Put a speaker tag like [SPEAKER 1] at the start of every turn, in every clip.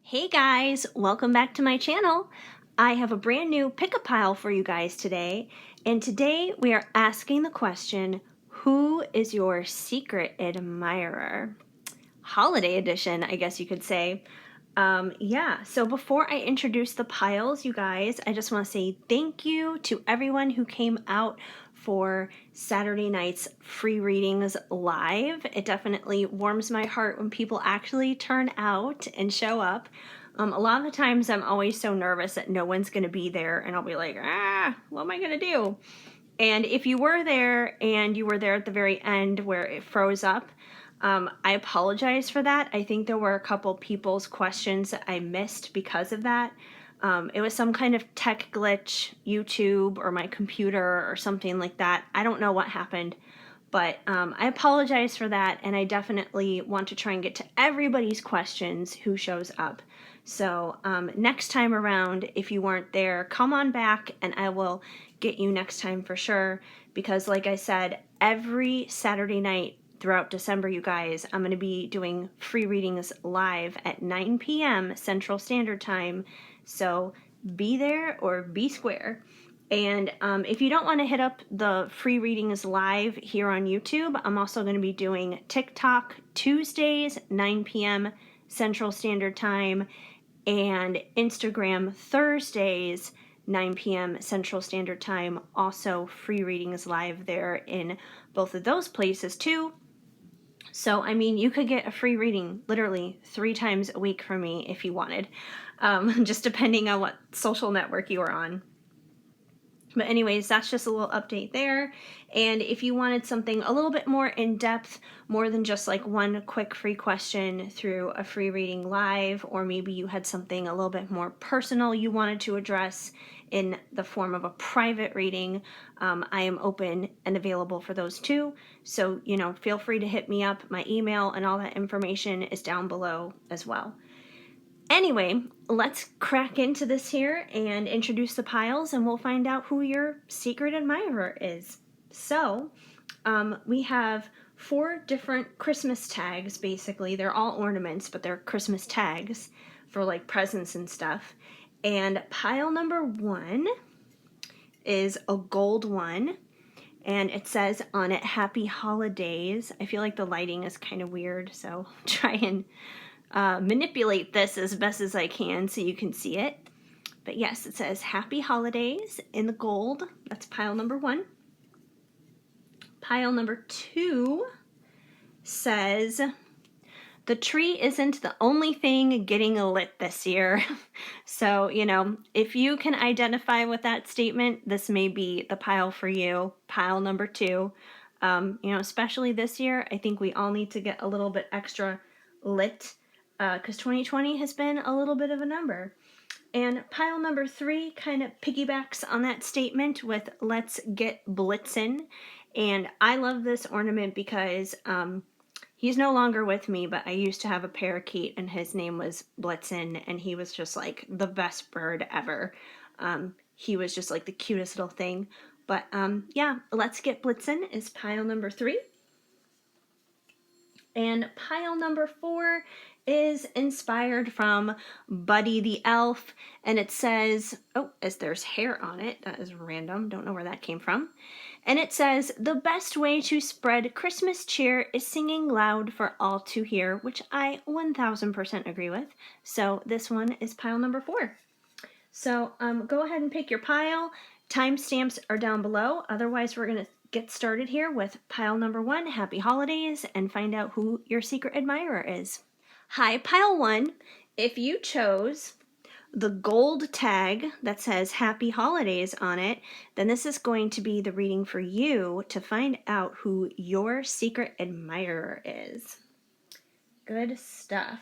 [SPEAKER 1] Hey guys, welcome back to my channel. I have a brand new pick-a pile for you guys today, and today we are asking the question, who is your secret admirer? Holiday edition, I guess you could say. So before I introduce the piles, you guys, I just want to say thank you to everyone who came out for Saturday night's free readings live. It definitely warms my heart when people actually turn out and show up. A lot of the times I'm always so nervous that no one's going to be there, and I'll be like, what am I going to do? And if you were there and you were there at the very end where it froze up, I apologize for that. I think there were a couple people's questions that I missed because of that. It was some kind of tech glitch, YouTube or my computer or something like that. I don't know what happened, but I apologize for that, and I definitely want to try and get to everybody's questions who shows up. So next time around, if you weren't there, come on back and I will get you next time for sure, because like I said, every Saturday night throughout December, you guys, I'm going to be doing free readings live at 9 p.m. Central Standard Time. So be there or be square. And if you don't want to hit up the free readings live here on YouTube, I'm also going to be doing TikTok Tuesdays, 9 p.m. Central Standard Time, and Instagram Thursdays, 9 p.m. Central Standard Time. Also free readings live there in both of those places too. So, I mean, you could get a free reading literally 3 times a week from me if you wanted, just depending on what social network you are on. But anyways, that's just a little update there. And if you wanted something a little bit more in depth, more than just like one quick free question through a free reading live, or maybe you had something a little bit more personal you wanted to address in the form of a private reading, I am open and available for those too. So, feel free to hit me up. My email and all that information is down below as well. Anyway, let's crack into this here and introduce the piles, and we'll find out who your secret admirer is. So, we have 4 different Christmas tags, basically. They're all ornaments, but they're Christmas tags for like presents and stuff. And pile number 1 is a gold one, and it says on it, Happy Holidays. I feel like the lighting is kind of weird, so try and manipulate this as best as I can so you can see it. But yes, it says Happy Holidays in the gold. That's pile number 1. Pile number 2 says, the tree isn't the only thing getting lit this year. So, if you can identify with that statement, this may be the pile for you. Pile number 2. Especially this year, I think we all need to get a little bit extra lit, because 2020 has been a little bit of a number. And pile number 3 kind of piggybacks on that statement with Let's Get Blitzin'. And I love this ornament because he's no longer with me, but I used to have a parakeet and his name was Blitzin', and he was just like the best bird ever. He was just like the cutest little thing. But yeah, Let's Get Blitzin' is pile number 3. And pile number 4 is inspired from Buddy the Elf, and it says, as there's hair on it, that is random, don't know where that came from. And it says, the best way to spread Christmas cheer is singing loud for all to hear, which I 1000% agree with. So this one is pile number 4. So go ahead and pick your pile. Timestamps are down below. Otherwise, we're going to get started here with pile number 1, Happy Holidays, and find out who your secret admirer is. Hi, pile 1. If you chose the gold tag that says Happy Holidays on it, then this is going to be the reading for you to find out who your secret admirer is. Good stuff.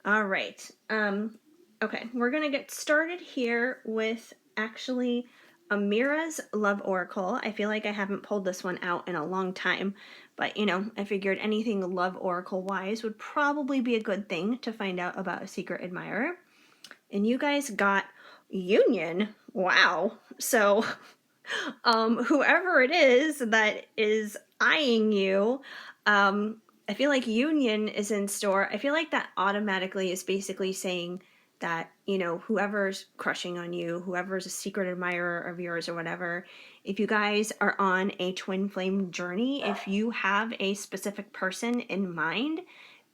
[SPEAKER 1] All right. Okay, we're going to get started here with actually Amira's Love Oracle. I feel like I haven't pulled this one out in a long time, but I figured anything Love Oracle wise would probably be a good thing to find out about a secret admirer. And you guys got Union. Wow. So whoever it is that is eyeing you, I feel like union is in store. I feel like that automatically is basically saying that, whoever's crushing on you, whoever's a secret admirer of yours or whatever, if you guys are on a twin flame journey, if you have a specific person in mind,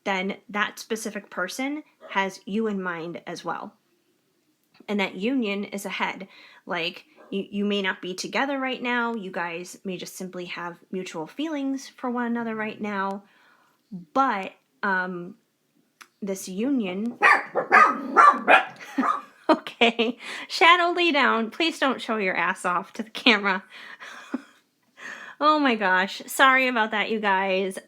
[SPEAKER 1] then that specific person has you in mind as well. And that union is ahead. Like, you may not be together right now. You guys may just simply have mutual feelings for one another right now. But this union... Okay, Shadow, lay down. Please don't show your ass off to the camera. Oh my gosh. Sorry about that, you guys.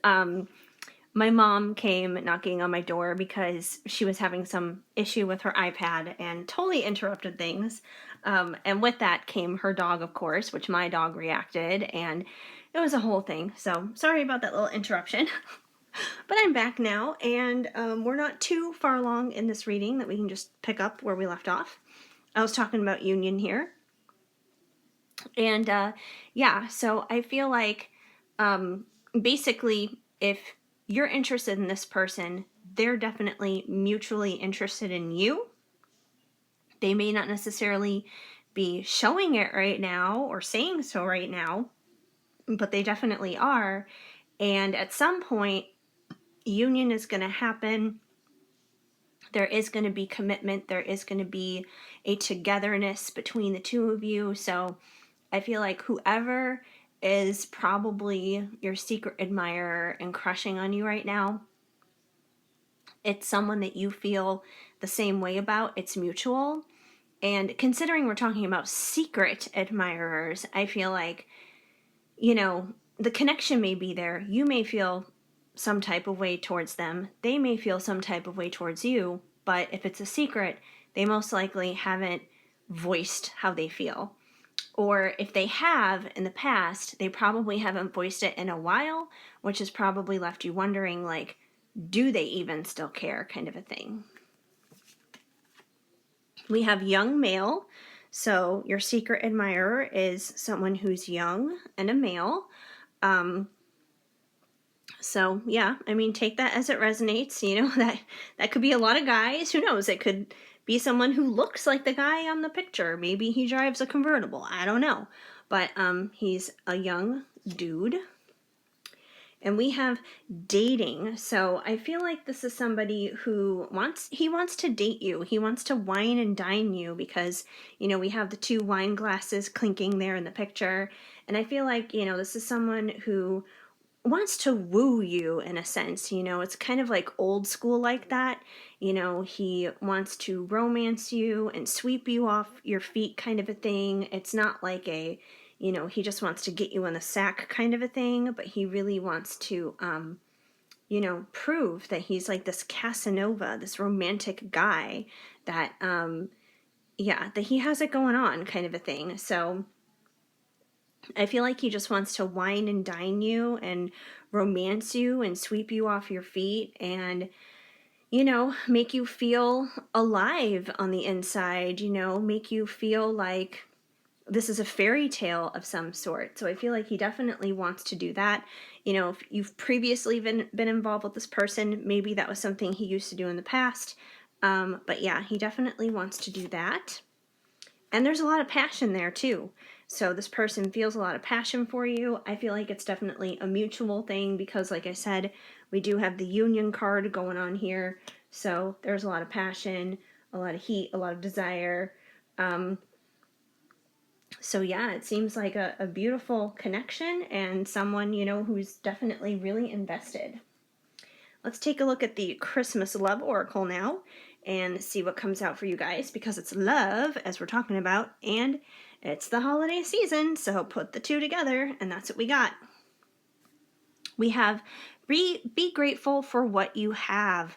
[SPEAKER 1] My mom came knocking on my door because she was having some issue with her iPad and totally interrupted things. And with that came her dog, of course, which my dog reacted, and it was a whole thing. So sorry about that little interruption. But I'm back now, and we're not too far along in this reading that we can just pick up where we left off. I was talking about union here. And yeah, so I feel like basically if you're interested in this person, they're definitely mutually interested in you. They may not necessarily be showing it right now or saying so right now, but they definitely are. And at some point, union is going to happen. There is going to be commitment. There is going to be a togetherness between the two of you. So I feel like whoever is probably your secret admirer and crushing on you right now, it's someone that you feel the same way about. It's mutual. And considering we're talking about secret admirers, I feel like, the connection may be there. You may feel some type of way towards them. They may feel some type of way towards you. But if it's a secret, they most likely haven't voiced how they feel. Or if they have in the past, they probably haven't voiced it in a while, which has probably left you wondering, like, do they even still care, kind of a thing. We have young male. So your secret admirer is someone who's young and a male. So yeah, I mean, take that as it resonates. That could be a lot of guys. Who knows? It could be someone who looks like the guy on the picture. Maybe he drives a convertible. I don't know. But he's a young dude. And we have dating. So I feel like this is somebody who wants to date you. He wants to wine and dine you because, we have the two wine glasses clinking there in the picture. And I feel like, this is someone who wants to woo you in a sense. It's kind of like old school like that. He wants to romance you and sweep you off your feet kind of a thing. It's not like he just wants to get you in the sack kind of a thing, but he really wants to, prove that he's like this Casanova, this romantic guy that, that he has it going on kind of a thing. So I feel like he just wants to wine and dine you and romance you and sweep you off your feet and, make you feel alive on the inside, make you feel like this is a fairy tale of some sort. So I feel like he definitely wants to do that. If you've previously been involved with this person, maybe that was something he used to do in the past. But yeah, he definitely wants to do that. And there's a lot of passion there too. So this person feels a lot of passion for you. I feel like it's definitely a mutual thing because, like I said, we do have the union card going on here. So there's a lot of passion, a lot of heat, a lot of desire. So yeah, it seems like a beautiful connection and someone, who's definitely really invested. Let's take a look at the Christmas Love Oracle now and see what comes out for you guys because it's love, as we're talking about, and it's the holiday season, so put the two together, and that's what we got. We have be grateful for what you have.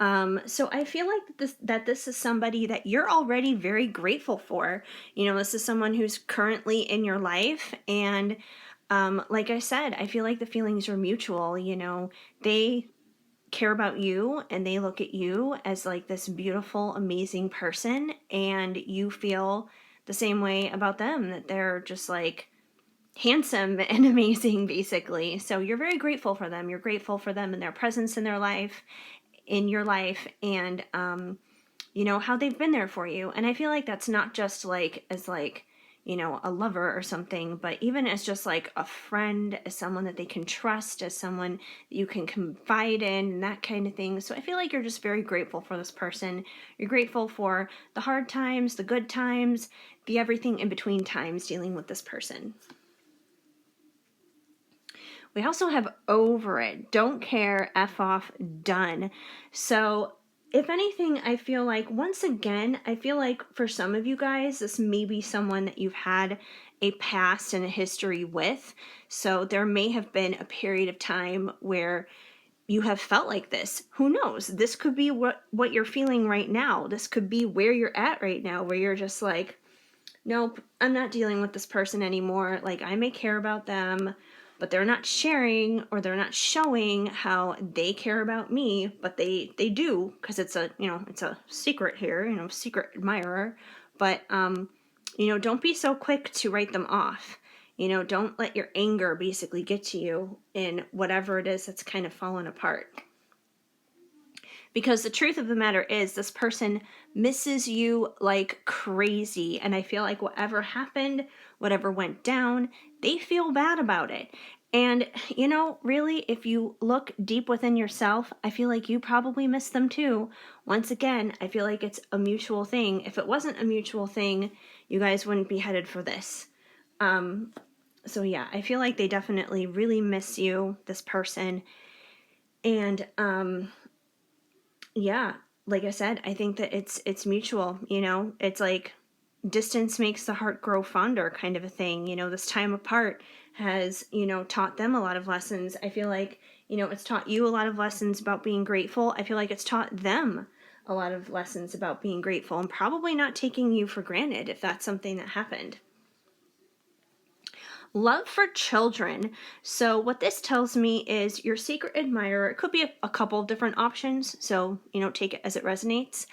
[SPEAKER 1] So I feel like this is somebody that you're already very grateful for. This is someone who's currently in your life, and like I said, I feel like the feelings are mutual. They care about you and they look at you as like this beautiful, amazing person, and you feel the same way about them, that they're just like handsome and amazing, basically. So you're very grateful for them. You're grateful for them and their presence in their life, in your life, and how they've been there for you. And I feel like that's not just like as like, a lover or something, but even as just like a friend, as someone that they can trust, as someone that you can confide in, and that kind of thing. So I feel like you're just very grateful for this person. You're grateful for the hard times, the good times, the everything in between times dealing with this person. We also have over it, don't care, F off, done. So if anything, I feel like, once again, I feel like for some of you guys, this may be someone that you've had a past and a history with. So there may have been a period of time where you have felt like this. Who knows? This could be what you're feeling right now. This could be where you're at right now, where you're just like, nope, I'm not dealing with this person anymore. Like, I may care about them, but they're not sharing or they're not showing how they care about me, but they do, because it's a, it's a secret here, secret admirer. But, don't be so quick to write them off. Don't let your anger basically get to you in whatever it is that's kind of fallen apart. Because the truth of the matter is, this person misses you like crazy. And I feel like whatever happened, whatever went down, they feel bad about it. And, really, if you look deep within yourself, I feel like you probably miss them too. Once again, I feel like it's a mutual thing. If it wasn't a mutual thing, you guys wouldn't be headed for this. So yeah, I feel like they definitely really miss you, this person. And, yeah, like I said, I think that it's mutual, it's like distance makes the heart grow fonder kind of a thing. This time apart has, taught them a lot of lessons. I feel like, it's taught you a lot of lessons about being grateful. I feel like it's taught them a lot of lessons about being grateful and probably not taking you for granted if that's something that happened. Love for children. So what this tells me is your secret admirer, it could be a couple of different options, so take it as it resonates.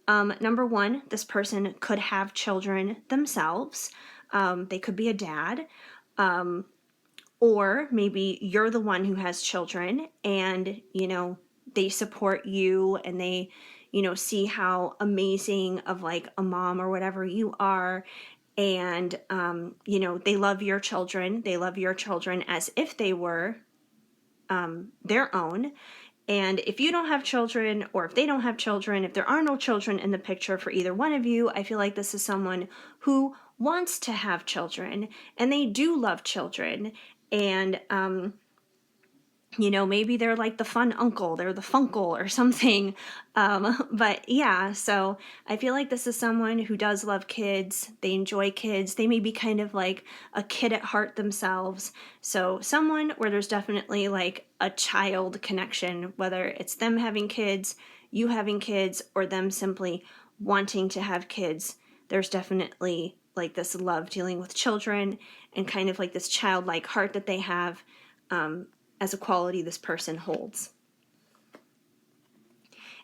[SPEAKER 1] Number one, this person could have children themselves. They could be a dad, or maybe you're the one who has children, and they support you, and they see how amazing of like a mom or whatever you are. And, they love your children. They love your children as if they were their own. And if you don't have children, or if they don't have children, if there are no children in the picture for either one of you, I feel like this is someone who wants to have children, and they do love children. And, maybe they're like the fun uncle, they're the funkle or something. But yeah, so I feel like this is someone who does love kids. They enjoy kids. They may be kind of like a kid at heart themselves. So someone where there's definitely like a child connection, whether it's them having kids, you having kids, or them simply wanting to have kids. There's definitely like this love dealing with children, and kind of like this childlike heart that they have, as a quality this person holds.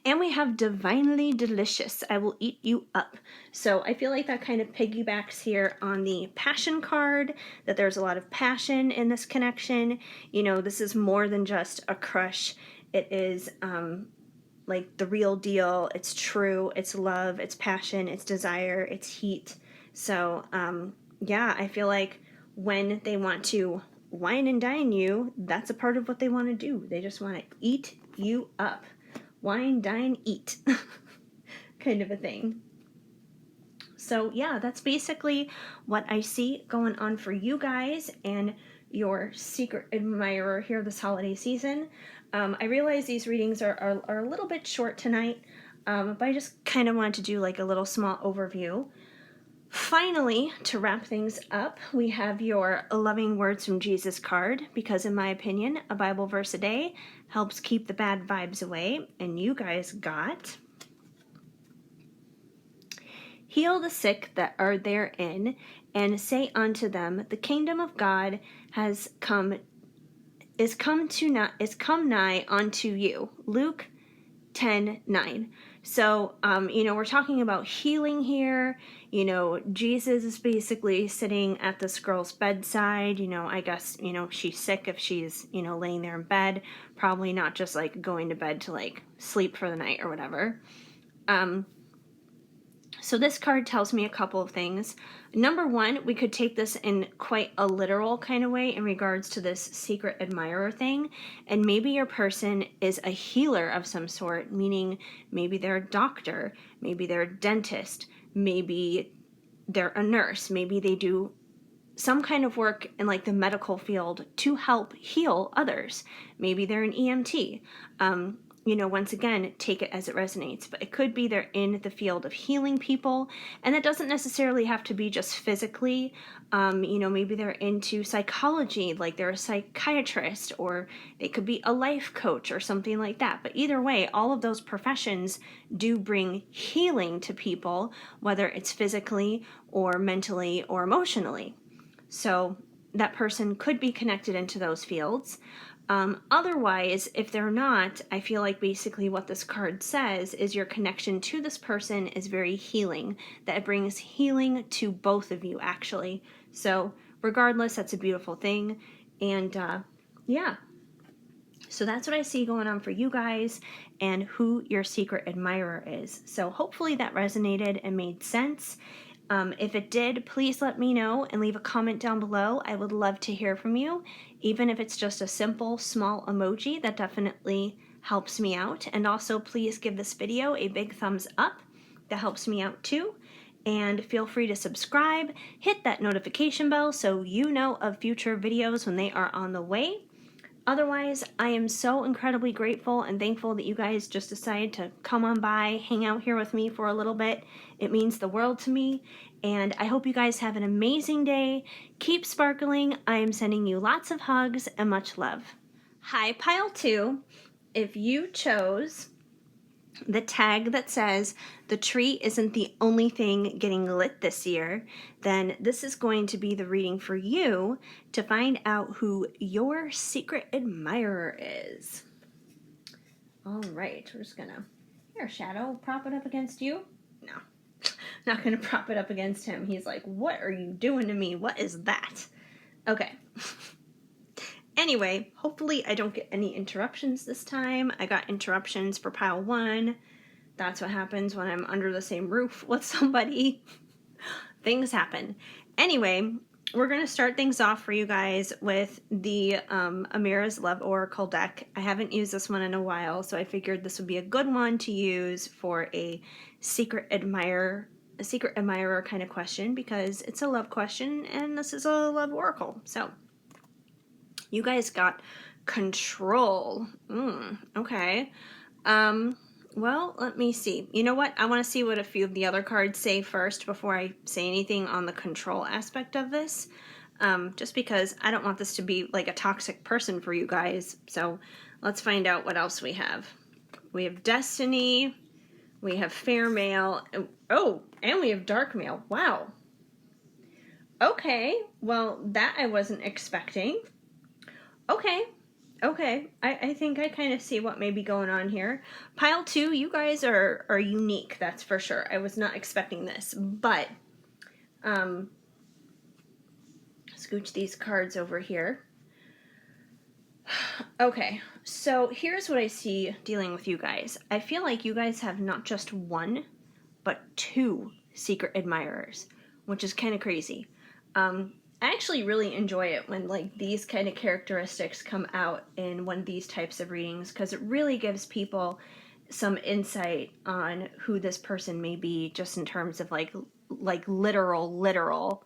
[SPEAKER 1] And we have divinely delicious. I will eat you up. So I feel like that kind of piggybacks here on the passion card, that there's a lot of passion in this connection. This is more than just a crush. It is like the real deal. It's true. It's love. It's passion. It's desire. It's heat. So yeah, I feel like when they want to wine and dine you, that's a part of what they want to do. They just want to eat you up. Wine, dine, eat. Kind of a thing. So yeah, that's basically what I see going on for you guys and your secret admirer here this holiday season. I realize these readings are a little bit short tonight, but I just kind of wanted to do like a little small overview. Finally, to wrap things up, we have your Loving Words from Jesus card, because in my opinion, a Bible verse a day helps keep the bad vibes away, and you guys got: heal the sick that are therein, and say unto them, the kingdom of God is come nigh unto you. Luke 10:9. So, we're talking about healing here. Jesus is basically sitting at this girl's bedside. I guess, she's sick if she's, laying there in bed. Probably not just like going to bed to like sleep for the night or whatever. So this card tells me a couple of things. Number one, we could take this in quite a literal kind of way in regards to this secret admirer thing. And maybe your person is a healer of some sort, meaning maybe they're a doctor, maybe they're a dentist, maybe they're a nurse, maybe they do some kind of work in like the medical field to help heal others. Maybe they're an EMT. Once again, take it as it resonates, but it could be they're in the field of healing people, and that doesn't necessarily have to be just physically. Maybe they're into psychology, like they're a psychiatrist, or they could be a life coach or something like that. But either way, all of those professions do bring healing to people, whether it's physically or mentally or emotionally. So that person could be connected into those fields. Otherwise, if they're not, I feel like basically what this card says is your connection to this person is very healing, that it brings healing to both of you, actually. So regardless, that's a beautiful thing. And yeah, so that's what I see going on for you guys and who your secret admirer is. So hopefully that resonated and made sense. If it did, please let me know and leave a comment down below. I would love to hear from you. Even if it's just a simple, small emoji, that definitely helps me out. And also, please give this video a big thumbs up. That helps me out too. And feel free to subscribe, hit that notification bell so you know of future videos when they are on the way. Otherwise, I am so incredibly grateful and thankful that you guys just decided to come on by, hang out here with me for a little bit. It means the world to me, and I hope you guys have an amazing day. Keep sparkling. I am sending you lots of hugs and much love. Hi, Pile 2. If you chose the tag that says the tree isn't the only thing getting lit this year, then this is going to be the reading for you to find out who your secret admirer is. All right, we're just gonna, here, Shadow, prop it up against you. No, not gonna prop it up against him. He's like, what are you doing to me? What is that? Okay. Anyway, hopefully I don't get any interruptions this time. I got interruptions for pile 1. That's what happens when I'm under the same roof with somebody. Things happen. Anyway, we're going to start things off for you guys with the Amira's Love Oracle deck. I haven't used this one in a while, so I figured this would be a good one to use for a secret admirer kind of question, because it's a love question and this is a love oracle. So you guys got control. Okay. Well, let me see. You know what? I want to see what a few of the other cards say first before I say anything on the control aspect of this. Just because I don't want this to be like a toxic person for you guys. So let's find out what else we have. We have Destiny. We have Fair Male. Oh, and we have Dark Male. Wow. Okay. Well, that I wasn't expecting. Okay. I think I kind of see what may be going on here. Pile 2, you guys are unique, that's for sure. I was not expecting this, but scooch these cards over here. Okay, so here's what I see dealing with you guys. I feel like you guys have not just one, but 2 secret admirers, which is kind of crazy. I actually really enjoy it when like these kind of characteristics come out in one of these types of readings, because it really gives people some insight on who this person may be, just in terms of like literal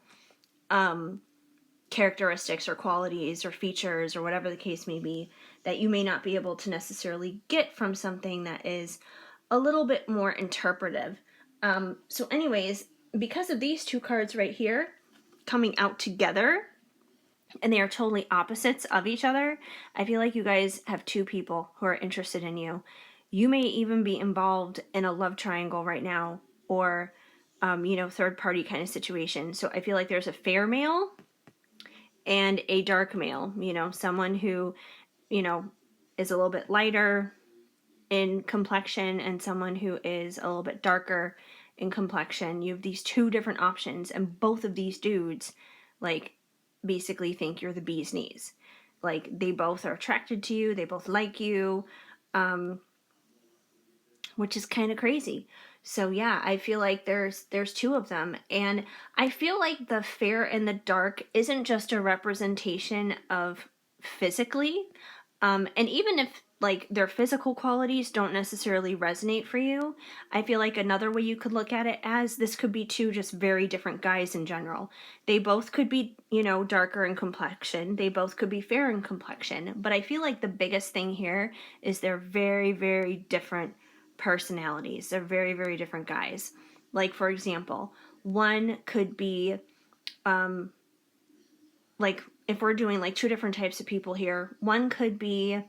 [SPEAKER 1] characteristics or qualities or features or whatever the case may be that you may not be able to necessarily get from something that is a little bit more interpretive. So anyways, because of these 2 cards right here coming out together, and they are totally opposites of each other, I feel like you guys have 2 people who are interested in you. You may even be involved in a love triangle right now, or third party kind of situation. So I feel like there's a fair male and a dark male, someone who is a little bit lighter in complexion and someone who is a little bit darker in complexion. You have these two different options, and both of these dudes, like, basically think you're the bee's knees. Like, they both are attracted to you, they both like you, which is kind of crazy. So yeah, I feel like there's two of them, and I feel like the fair and the dark isn't just a representation of physically, and even if like their physical qualities don't necessarily resonate for you, I feel like another way you could look at it as this could be two just very different guys in general. They both could be, darker in complexion. They both could be fair in complexion. But I feel like the biggest thing here is they're very, very different personalities. They're very, very different guys. Like, for example, one could be, like, if we're doing like two different types of people here, one could be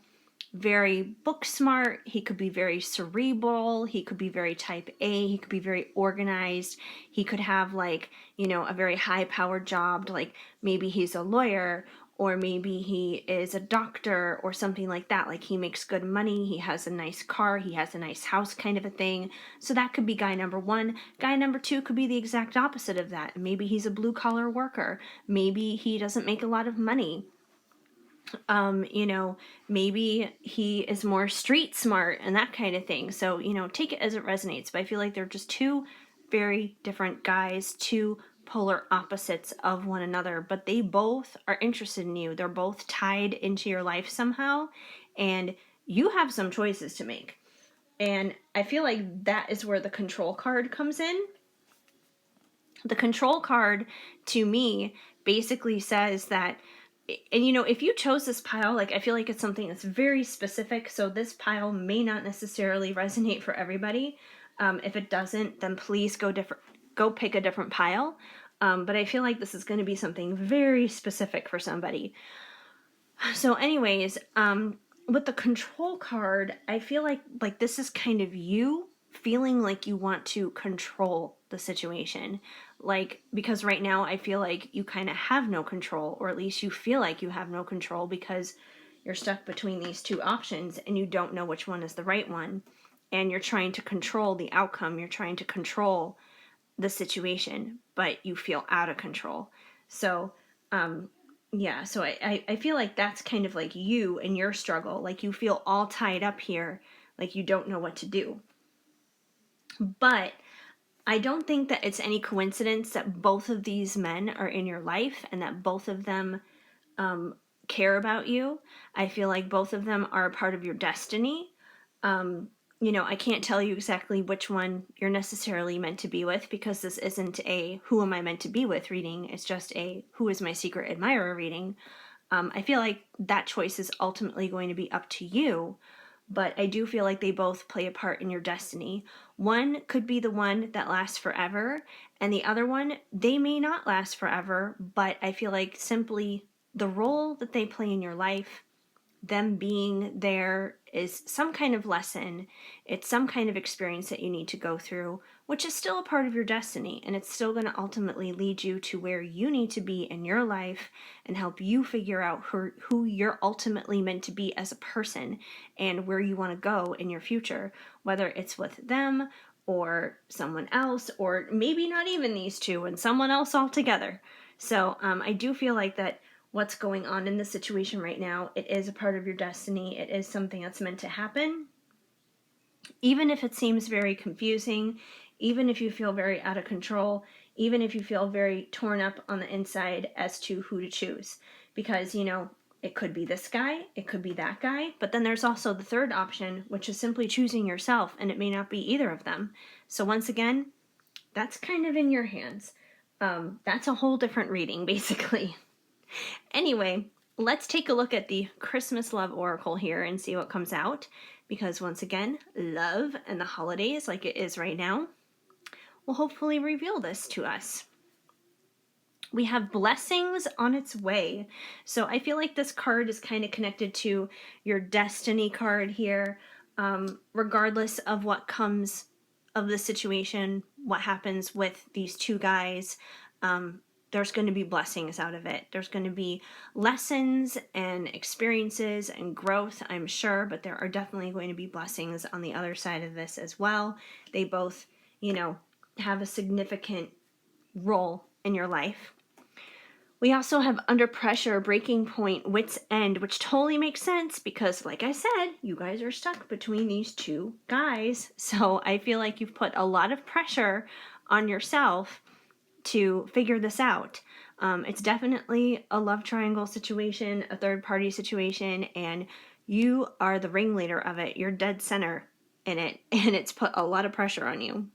[SPEAKER 1] very book smart, he could be very cerebral, he could be very type A, he could be very organized, he could have like, a very high powered job, like maybe he's a lawyer, or maybe he is a doctor or something like that. Like, he makes good money, he has a nice car, he has a nice house, kind of a thing. So that could be guy number one. Guy number two could be the exact opposite of that. Maybe he's a blue collar worker, maybe he doesn't make a lot of money, maybe he is more street smart and that kind of thing. So, take it as it resonates. But I feel like they're just two very different guys, two polar opposites of one another, but they both are interested in you. They're both tied into your life somehow, and you have some choices to make. And I feel like that is where the control card comes in. The control card, to me, basically says that, and if you chose this pile, like, I feel like it's something that's very specific, so this pile may not necessarily resonate for everybody. If it doesn't, then please go pick a different pile. But I feel like this is going to be something very specific for somebody. So anyways, with the control card, I feel like this is kind of you feeling like you want to control the situation. Like, because right now I feel like you kind of have no control, or at least you feel like you have no control, because you're stuck between these two options and you don't know which one is the right one. And you're trying to control the outcome, you're trying to control the situation, but you feel out of control. So, yeah, so I feel like that's kind of like you and your struggle. Like, you feel all tied up here, like you don't know what to do. But I don't think that it's any coincidence that both of these men are in your life and that both of them care about you. I feel like both of them are a part of your destiny. I can't tell you exactly which one you're necessarily meant to be with, because this isn't a who am I meant to be with reading. It's just a who is my secret admirer reading. I feel like that choice is ultimately going to be up to you, but I do feel like they both play a part in your destiny. One could be the one that lasts forever, and the other one, they may not last forever, but I feel like simply the role that they play in your life, them being there, is some kind of lesson. It's some kind of experience that you need to go through, which is still a part of your destiny, and it's still going to ultimately lead you to where you need to be in your life and help you figure out who you're ultimately meant to be as a person and where you want to go in your future, whether it's with them or someone else, or maybe not even these two and someone else altogether. So I do feel like that what's going on in the situation right now, it is a part of your destiny. It is something that's meant to happen. Even if it seems very confusing, even if you feel very out of control, even if you feel very torn up on the inside as to who to choose. Because, it could be this guy, it could be that guy, but then there's also the third option, which is simply choosing yourself, and it may not be either of them. So once again, that's kind of in your hands. That's a whole different reading, basically. Anyway, let's take a look at the Christmas Love Oracle here and see what comes out. Because once again, love and the holidays, like it is right now, will hopefully reveal this to us. We have blessings on its way. So I feel like this card is kind of connected to your destiny card here. Regardless of what comes of the situation, what happens with these two guys, there's going to be blessings out of it. There's going to be lessons and experiences and growth, I'm sure, but there are definitely going to be blessings on the other side of this as well. They both, have a significant role in your life. We also have under pressure, breaking point, wit's end, which totally makes sense because, like I said, you guys are stuck between these two guys. So I feel like you've put a lot of pressure on yourself to figure this out. It's definitely a love triangle situation, a third party situation, and you are the ringleader of it. You're dead center in it, and it's put a lot of pressure on you.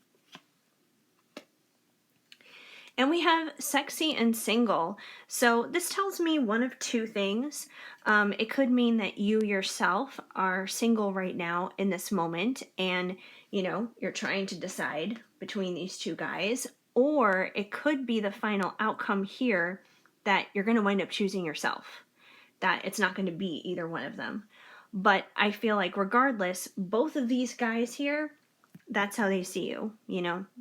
[SPEAKER 1] And we have sexy and single. So this tells me one of two things. It could mean that you yourself are single right now in this moment and, you're trying to decide between these two guys. Or it could be the final outcome here that you're going to wind up choosing yourself, that it's not going to be either one of them. But I feel like regardless, both of these guys here, that's how they see you.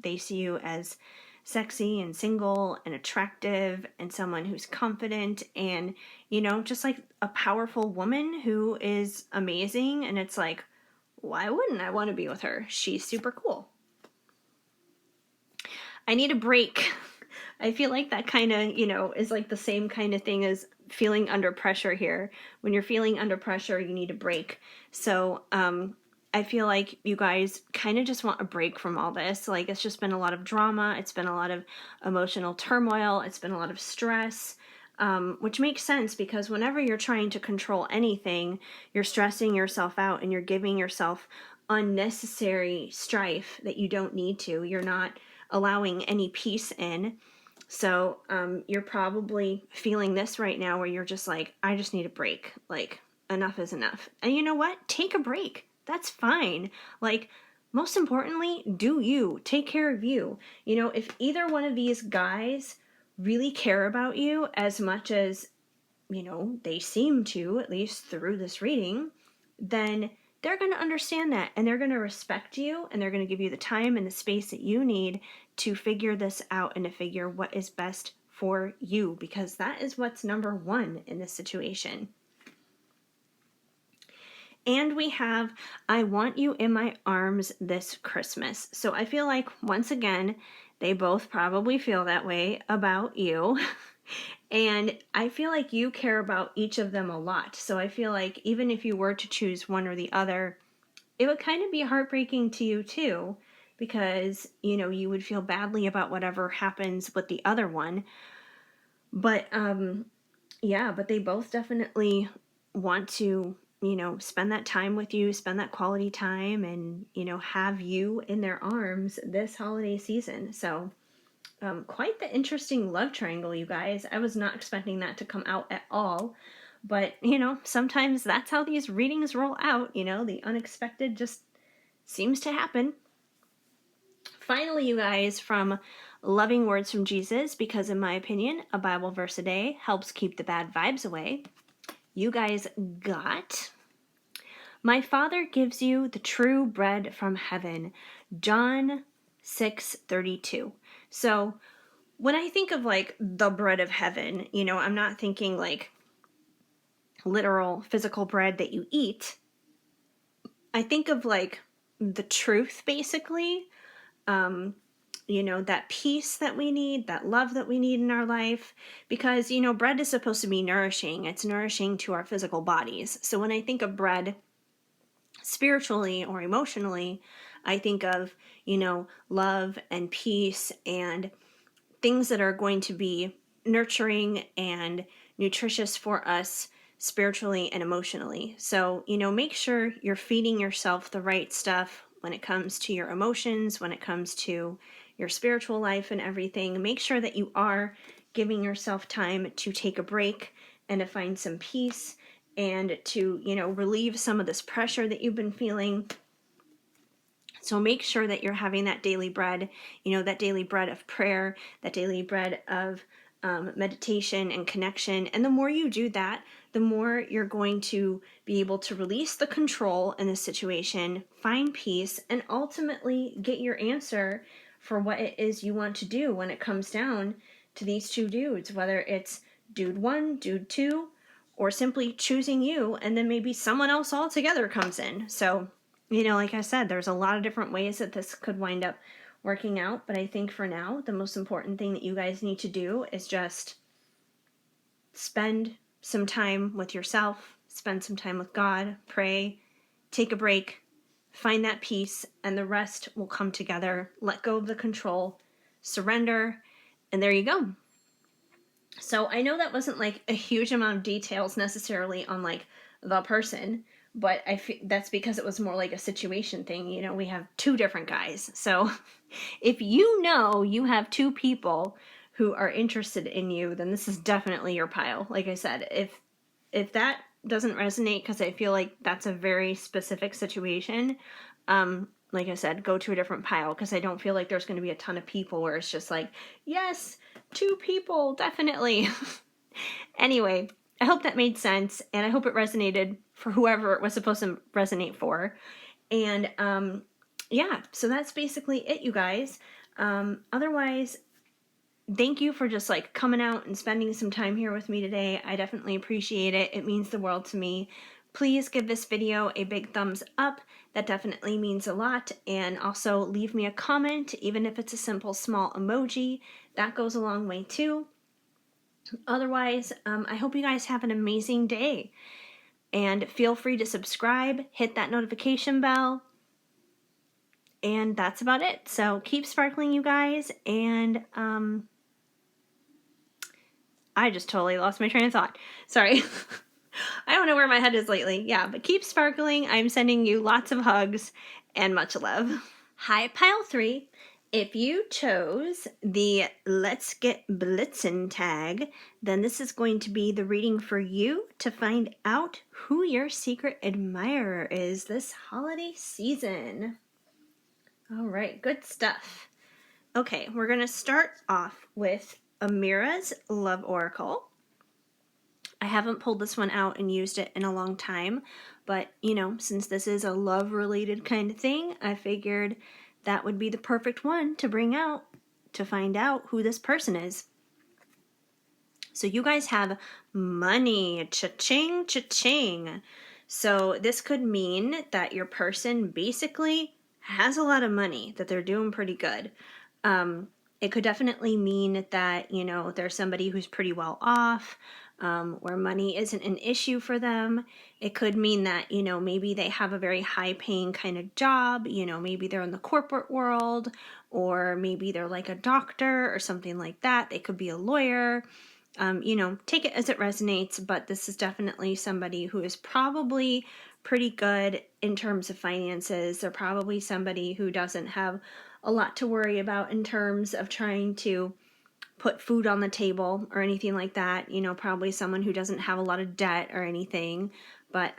[SPEAKER 1] They see you as sexy and single and attractive and someone who's confident and, just like a powerful woman who is amazing. And it's like, why wouldn't I want to be with her? She's super cool. I need a break. I feel like that kind of, is like the same kind of thing as feeling under pressure here. When you're feeling under pressure, you need a break. So, I feel like you guys kind of just want a break from all this. Like, it's just been a lot of drama. It's been a lot of emotional turmoil. It's been a lot of stress, which makes sense because whenever you're trying to control anything, you're stressing yourself out and you're giving yourself unnecessary strife that you don't need to. You're not allowing any peace in. So you're probably feeling this right now where you're just like, I just need a break. Like, enough is enough. And you know what? Take a break. That's fine. Like, most importantly, do you. Take care of you. If either one of these guys really care about you as much as, they seem to, at least through this reading, then they're going to understand that and they're going to respect you and they're going to give you the time and the space that you need to figure this out and to figure what is best for you, because that is what's number one in this situation. And we have, I want you in my arms this Christmas. So I feel like, once again, they both probably feel that way about you. And I feel like you care about each of them a lot. So I feel like even if you were to choose one or the other, it would kind of be heartbreaking to you too, because, you would feel badly about whatever happens with the other one. But, but they both definitely want to, spend that time with you, spend that quality time and, have you in their arms this holiday season. So, quite the interesting love triangle, you guys. I was not expecting that to come out at all. But, sometimes that's how these readings roll out. The unexpected just seems to happen. Finally, you guys, from Loving Words from Jesus, because in my opinion, a Bible verse a day helps keep the bad vibes away. You guys got, my Father gives you the true bread from heaven, John 6:32. So when I think of like the bread of heaven, I'm not thinking like literal physical bread that you eat. I think of like the truth, basically. That peace that we need, that love that we need in our life, because, bread is supposed to be nourishing. It's nourishing to our physical bodies. So when I think of bread spiritually or emotionally, I think of, love and peace and things that are going to be nurturing and nutritious for us spiritually and emotionally. So, make sure you're feeding yourself the right stuff when it comes to your emotions, when it comes to your spiritual life and everything. Make sure that you are giving yourself time to take a break and to find some peace and to, relieve some of this pressure that you've been feeling. So make sure that you're having that daily bread, that daily bread of prayer, that daily bread of meditation and connection. And the more you do that, the more you're going to be able to release the control in the situation, find peace, and ultimately get your answer for what it is you want to do when it comes down to these two dudes, whether it's dude one, dude two, or simply choosing you, and then maybe someone else altogether comes in. So, like I said, there's a lot of different ways that this could wind up working out, but I think for now, the most important thing that you guys need to do is just spend some time with yourself, spend some time with God, pray, take a break, find that peace, and the rest will come together. Let go of the control, surrender, and there you go. So I know that wasn't like a huge amount of details necessarily on like the person, but that's because it was more like a situation thing. We have two different guys. So if you have two people who are interested in you, then this is definitely your pile. Like I said, if that doesn't resonate, because I feel like that's a very specific situation, like I said, go to a different pile, because I don't feel like there's going to be a ton of people where it's just like, yes, two people, definitely. Anyway, I hope that made sense, and I hope it resonated for whoever it was supposed to resonate for. And yeah, so that's basically it, you guys. Otherwise, thank you for just like coming out and spending some time here with me today. I definitely appreciate it. It means the world to me. Please give this video a big thumbs up. That definitely means a lot. And also leave me a comment, even if it's a simple small emoji. That goes a long way too. Otherwise, I hope you guys have an amazing day. And feel free to subscribe, hit that notification bell. And that's about it. So keep sparkling, you guys. And I just totally lost my train of thought. Sorry. I don't know where my head is lately. Yeah, but keep sparkling. I'm sending you lots of hugs and much love. Hi, Pile 3. If you chose the Let's Get Blitzin' tag, then this is going to be the reading for you to find out who your secret admirer is this holiday season. All right, good stuff. Okay, we're going to start off with Amira's Love Oracle. I haven't pulled this one out and used it in a long time, but since this is a love related kind of thing, I figured that would be the perfect one to bring out to find out who this person is. So you guys have money, cha-ching, cha-ching. So this could mean that your person basically has a lot of money, that they're doing pretty good. It could definitely mean that, there's somebody who's pretty well off, where money isn't an issue for them. It could mean that, maybe they have a very high paying kind of job, maybe they're in the corporate world, or maybe they're like a doctor or something like that. They could be a lawyer. Take it as it resonates, but this is definitely somebody who is probably pretty good in terms of finances. They're probably somebody who doesn't have a lot to worry about in terms of trying to put food on the table or anything like that. Probably someone who doesn't have a lot of debt or anything. But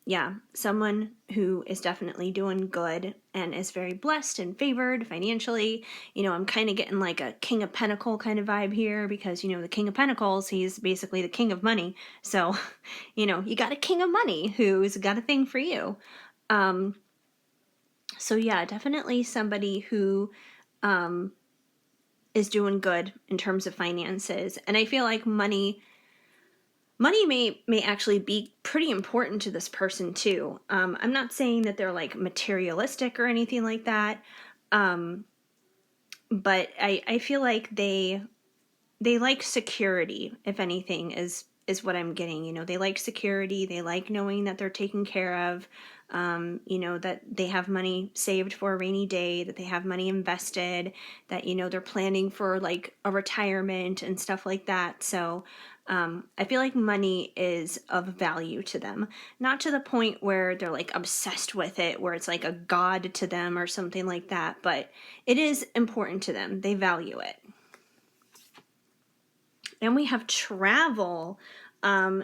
[SPEAKER 1] yeah, someone who is definitely doing good and is very blessed and favored financially. I'm kind of getting like a King of Pentacle kind of vibe here because, the King of Pentacles, he's basically the king of money. So, you got a king of money who's got a thing for you. So yeah, definitely somebody who is doing good in terms of finances. And I feel like money may actually be pretty important to this person too. I'm not saying that they're like materialistic or anything like that. But I feel like they like security, if anything, is what I'm getting. They like security. They like knowing that they're taken care of. That they have money saved for a rainy day, that they have money invested, that, they're planning for like a retirement and stuff like that. So I feel like money is of value to them, not to the point where they're like obsessed with it, where it's like a god to them or something like that, but it is important to them. They value it. And we have travel.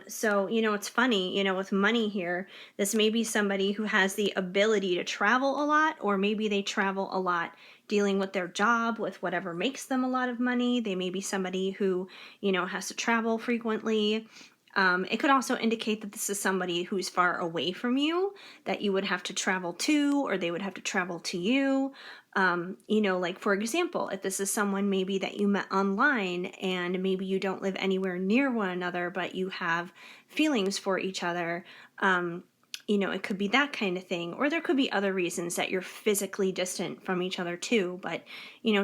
[SPEAKER 1] So, it's funny, with money here, this may be somebody who has the ability to travel a lot, or maybe they travel a lot dealing with their job, with whatever makes them a lot of money. They may be somebody who, has to travel frequently. It could also indicate that this is somebody who's far away from you, that you would have to travel to, or they would have to travel to you. Like for example, if this is someone maybe that you met online and maybe you don't live anywhere near one another, but you have feelings for each other, it could be that kind of thing. Or there could be other reasons that you're physically distant from each other too. But,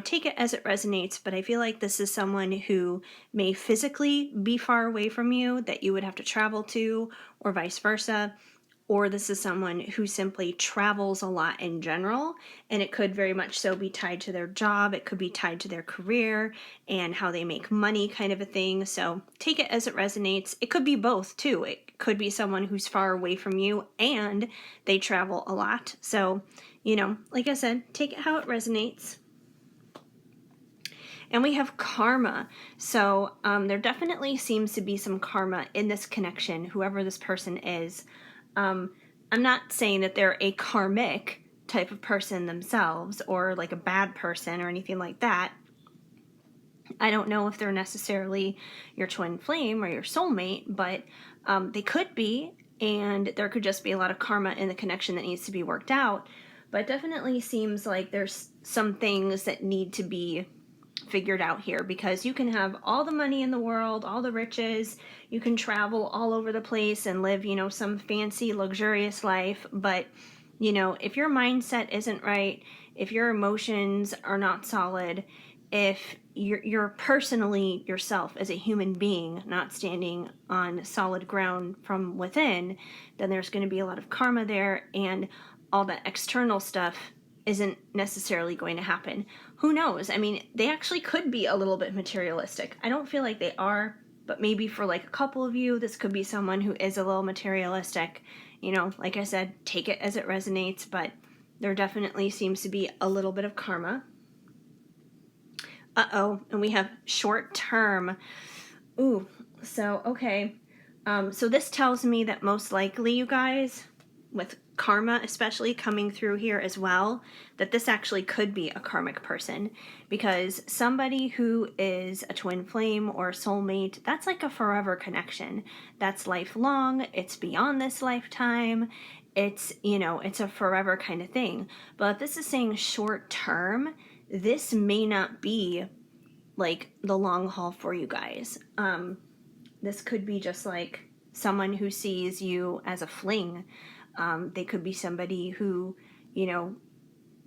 [SPEAKER 1] take it as it resonates. But I feel like this is someone who may physically be far away from you that you would have to travel to, or vice versa. Or this is someone who simply travels a lot in general, and it could very much so be tied to their job. It could be tied to their career and how they make money, kind of a thing. So take it as it resonates. It could be both too. It could be someone who's far away from you and they travel a lot. So, like I said, take it how it resonates. And we have karma. So there definitely seems to be some karma in this connection, whoever this person is. I'm not saying that they're a karmic type of person themselves, or like a bad person or anything like that. I don't know if they're necessarily your twin flame or your soulmate, but they could be, and there could just be a lot of karma in the connection that needs to be worked out. But it definitely seems like there's some things that need to be figured out here, because you can have all the money in the world, all the riches, you can travel all over the place and live, some fancy, luxurious life. But, if your mindset isn't right, if your emotions are not solid, if you're personally yourself as a human being not standing on solid ground from within, then there's going to be a lot of karma there, and all that external stuff isn't necessarily going to happen. Who knows? I mean, they actually could be a little bit materialistic. I don't feel like they are, but maybe for like a couple of you, this could be someone who is a little materialistic. Like I said, take it as it resonates, but there definitely seems to be a little bit of karma. And we have short term. Ooh, so, okay. So this tells me that most likely, you guys, with karma especially coming through here as well, that this actually could be a karmic person, because somebody who is a twin flame or soulmate, that's like a forever connection. That's lifelong. It's beyond this lifetime. It's, it's a forever kind of thing. But if this is saying short term, this may not be like the long haul for you guys. This could be just like someone who sees you as a fling. They could be somebody who,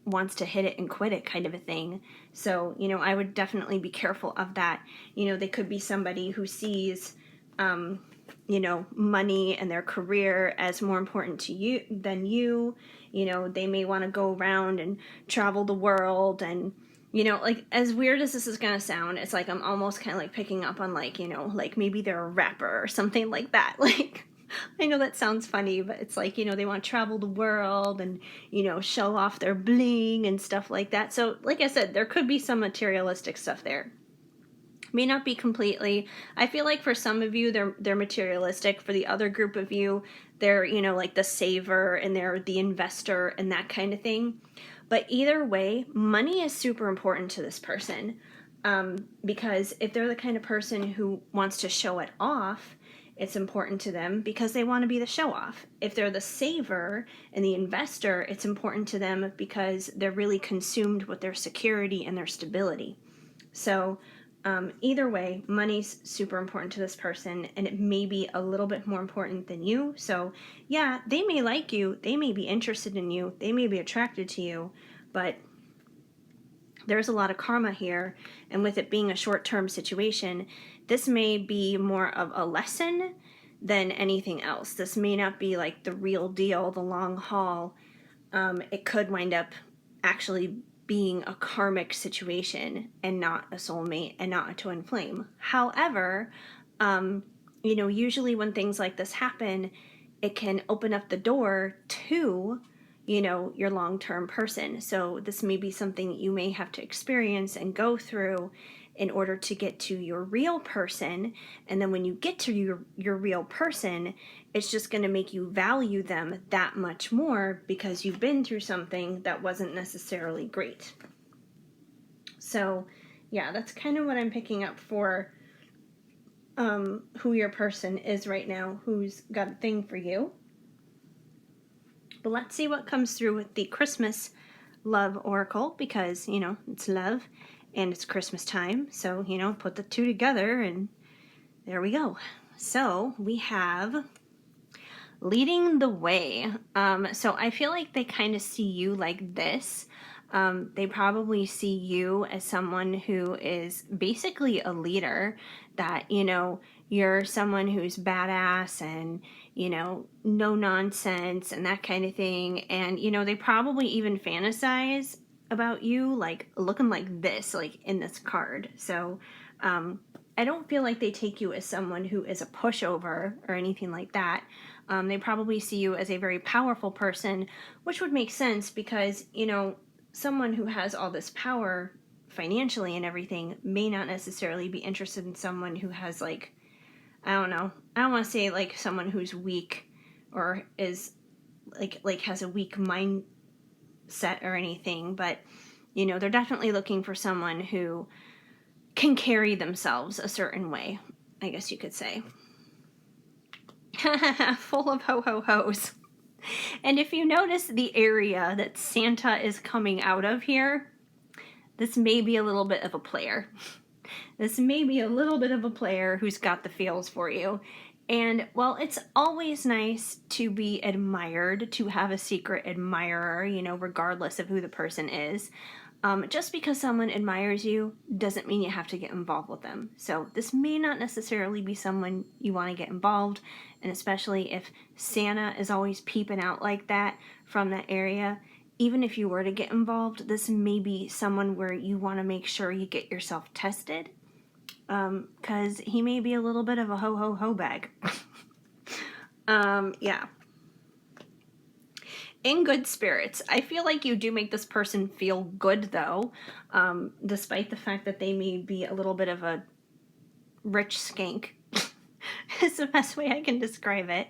[SPEAKER 1] wants to hit it and quit it, kind of a thing. So, I would definitely be careful of that. They could be somebody who sees, money and their career as more important to you than you. They may want to go around and travel the world, and like, as weird as this is gonna sound, it's like I'm almost kind of like picking up on like, like maybe they're a rapper or something like that. Like, I know that sounds funny, but it's like, they want to travel the world and, show off their bling and stuff like that. So, like I said, there could be some materialistic stuff there. May not be completely. I feel like for some of you, they're materialistic. For the other group of you, they're, like the saver, and they're the investor and that kind of thing. But either way, money is super important to this person, because if they're the kind of person who wants to show it off, it's important to them because they want to be the show off. If they're the saver and the investor, it's important to them because they're really consumed with their security and their stability. So either way, money's super important to this person, and it may be a little bit more important than you. So yeah, they may like you, they may be interested in you, they may be attracted to you, but there's a lot of karma here. And with it being a short-term situation, this may be more of a lesson than anything else. This may not be like the real deal, the long haul. It could wind up actually being a karmic situation and not a soulmate and not a twin flame. However, usually when things like this happen, it can open up the door to, your long-term person. So this may be something you may have to experience and go through in order to get to your real person. And then when you get to your real person, it's just going to make you value them that much more because you've been through something that wasn't necessarily great. So yeah, that's kind of what I'm picking up for who your person is right now, who's got a thing for you. But let's see what comes through with the Christmas love oracle, because, it's love and it's Christmas time. So, put the two together and there we go. So we have leading the way. So I feel like they kind of see you like this. They probably see you as someone who is basically a leader, that, you're someone who's badass and, no nonsense and that kind of thing. And, they probably even fantasize about you, like, looking like this, like in this card. So, I don't feel like they take you as someone who is a pushover or anything like that. They probably see you as a very powerful person, which would make sense because, someone who has all this power financially and everything may not necessarily be interested in someone who has, like, I don't know. I don't want to say like someone who's weak or is like has a weak mindset or anything, but they're definitely looking for someone who can carry themselves a certain way, I guess you could say. Full of ho-ho-hos. And if you notice the area that Santa is coming out of here, this may be a little bit of a player. This may be a little bit of a player who's got the feels for you. And while it's always nice to be admired, to have a secret admirer, regardless of who the person is, just because someone admires you doesn't mean you have to get involved with them. So this may not necessarily be someone you want to get involved, and especially if Santa is always peeping out like that from that area. Even if you were to get involved, this may be someone where you want to make sure you get yourself tested, because he may be a little bit of a ho-ho-ho bag. Yeah. In good spirits. I feel like you do make this person feel good, though, despite the fact that they may be a little bit of a rich skank. Is the best way I can describe it.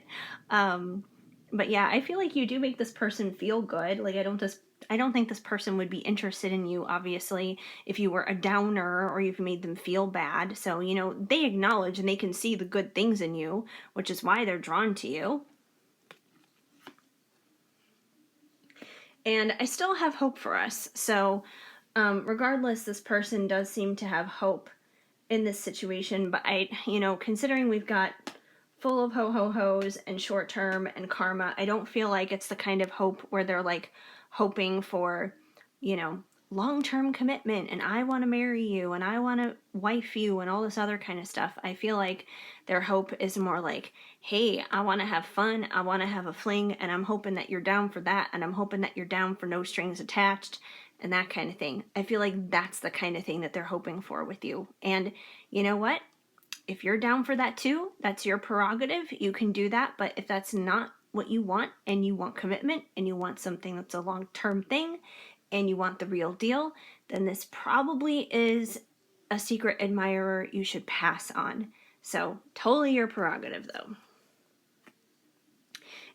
[SPEAKER 1] But yeah, I feel like you do make this person feel good. Like, I don't think this person would be interested in you, obviously, if you were a downer or you've made them feel bad. So, they acknowledge and they can see the good things in you, which is why they're drawn to you. And I still have hope for us. So, regardless, this person does seem to have hope in this situation. But considering we've got full of ho-ho-hos and short-term and karma, I don't feel like it's the kind of hope where they're like hoping for, long-term commitment and I want to marry you and I want to wife you and all this other kind of stuff. I feel like their hope is more like, hey, I want to have fun, I want to have a fling, and I'm hoping that you're down for that, and I'm hoping that you're down for no strings attached and that kind of thing. I feel like that's the kind of thing that they're hoping for with you. And you know what? If you're down for that too, that's your prerogative. You can do that. But if that's not what you want, and you want commitment, and you want something that's a long-term thing, and you want the real deal, then this probably is a secret admirer you should pass on. So totally your prerogative, though.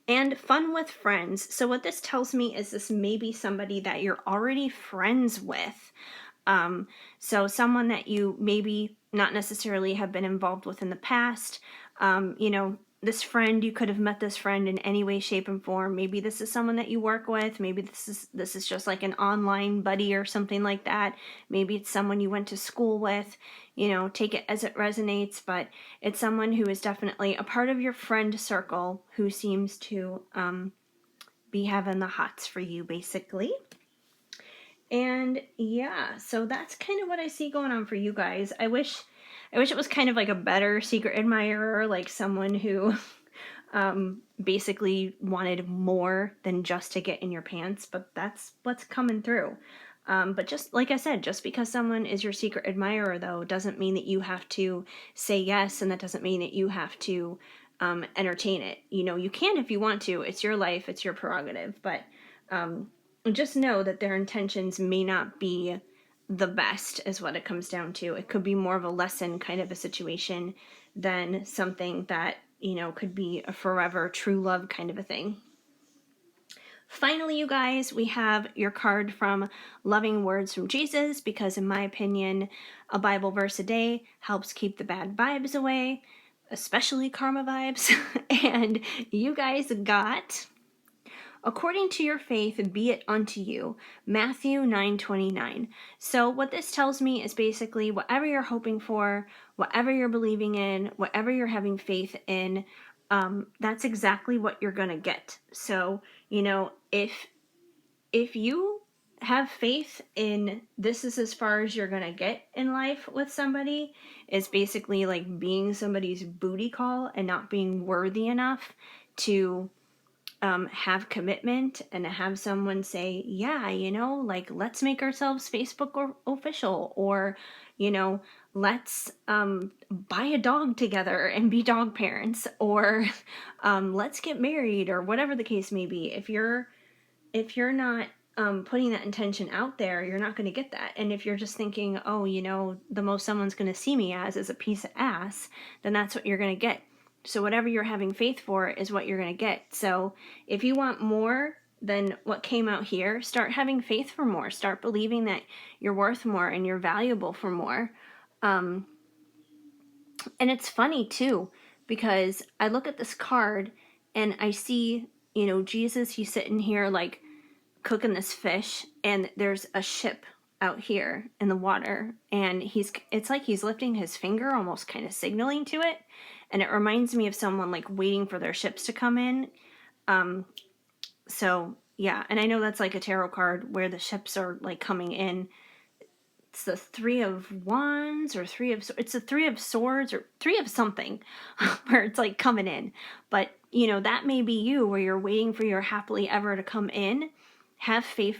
[SPEAKER 1] And fun with friends. So what this tells me is this may be somebody that you're already friends with. So someone that you maybe not necessarily have been involved with in the past. This friend, you could have met this friend in any way, shape, and form. Maybe this is someone that you work with. Maybe this is just like an online buddy or something like that. Maybe it's someone you went to school with. Take it as it resonates, but it's someone who is definitely a part of your friend circle who seems to be having the hots for you, basically. And yeah, so that's kind of what I see going on for you guys. I wish it was kind of like a better secret admirer, like someone who basically wanted more than just to get in your pants, but that's what's coming through. But just like I said, just because someone is your secret admirer, though, doesn't mean that you have to say yes, and that doesn't mean that you have to entertain it. You can if you want to. It's your life, it's your prerogative, but just know that their intentions may not be the best, is what it comes down to. It could be more of a lesson kind of a situation than something that, could be a forever true love kind of a thing. Finally, you guys, we have your card from Loving Words from Jesus, because in my opinion, a Bible verse a day helps keep the bad vibes away, especially karma vibes. And you guys got, according to your faith, be it unto you, Matthew 9:29. So what this tells me is basically whatever you're hoping for, whatever you're believing in, whatever you're having faith in, that's exactly what you're going to get. So, if you have faith in this is as far as you're going to get in life with somebody, is basically like being somebody's booty call and not being worthy enough to have commitment and have someone say, yeah, like let's make ourselves Facebook or official, or, let's buy a dog together and be dog parents, or let's get married, or whatever the case may be. If you're not putting that intention out there, you're not going to get that. And if you're just thinking, oh, the most someone's going to see me as is a piece of ass, then that's what you're going to get. So whatever you're having faith for is what you're going to get. So if you want more than what came out here, start having faith for more. Start believing that you're worth more and you're valuable for more. And it's funny too, because I look at this card and I see, Jesus, he's sitting here like cooking this fish, and there's a ship out here in the water, and it's like he's lifting his finger, almost kind of signaling to it. And it reminds me of someone like waiting for their ships to come in. So yeah, and I know that's like a tarot card where the ships are like coming in. It's the Three of Wands, or it's the Three of Swords, or Three of something, where it's like coming in. But that may be you, where you're waiting for your happily ever to come in. Have faith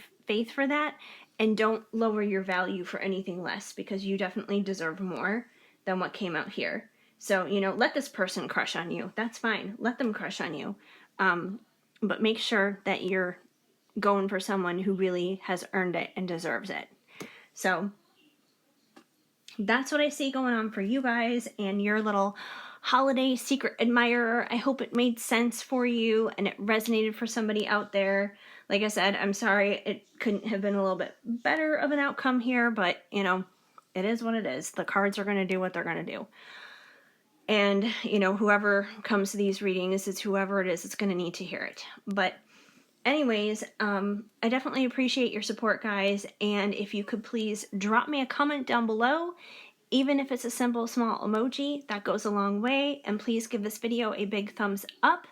[SPEAKER 1] for that, and don't lower your value for anything less, because you definitely deserve more than what came out here. So let this person crush on you. That's fine. Let them crush on you, but make sure that you're going for someone who really has earned it and deserves it. So that's what I see going on for you guys and your little holiday secret admirer. I hope it made sense for you and it resonated for somebody out there. Like I said, I'm sorry it couldn't have been a little bit better of an outcome here, but it is what it is. The cards are going to do what they're going to do. And, whoever comes to these readings is whoever it is, it's going to need to hear it. But anyways, I definitely appreciate your support, guys. And if you could please drop me a comment down below, even if it's a simple small emoji, that goes a long way. And please give this video a big thumbs up.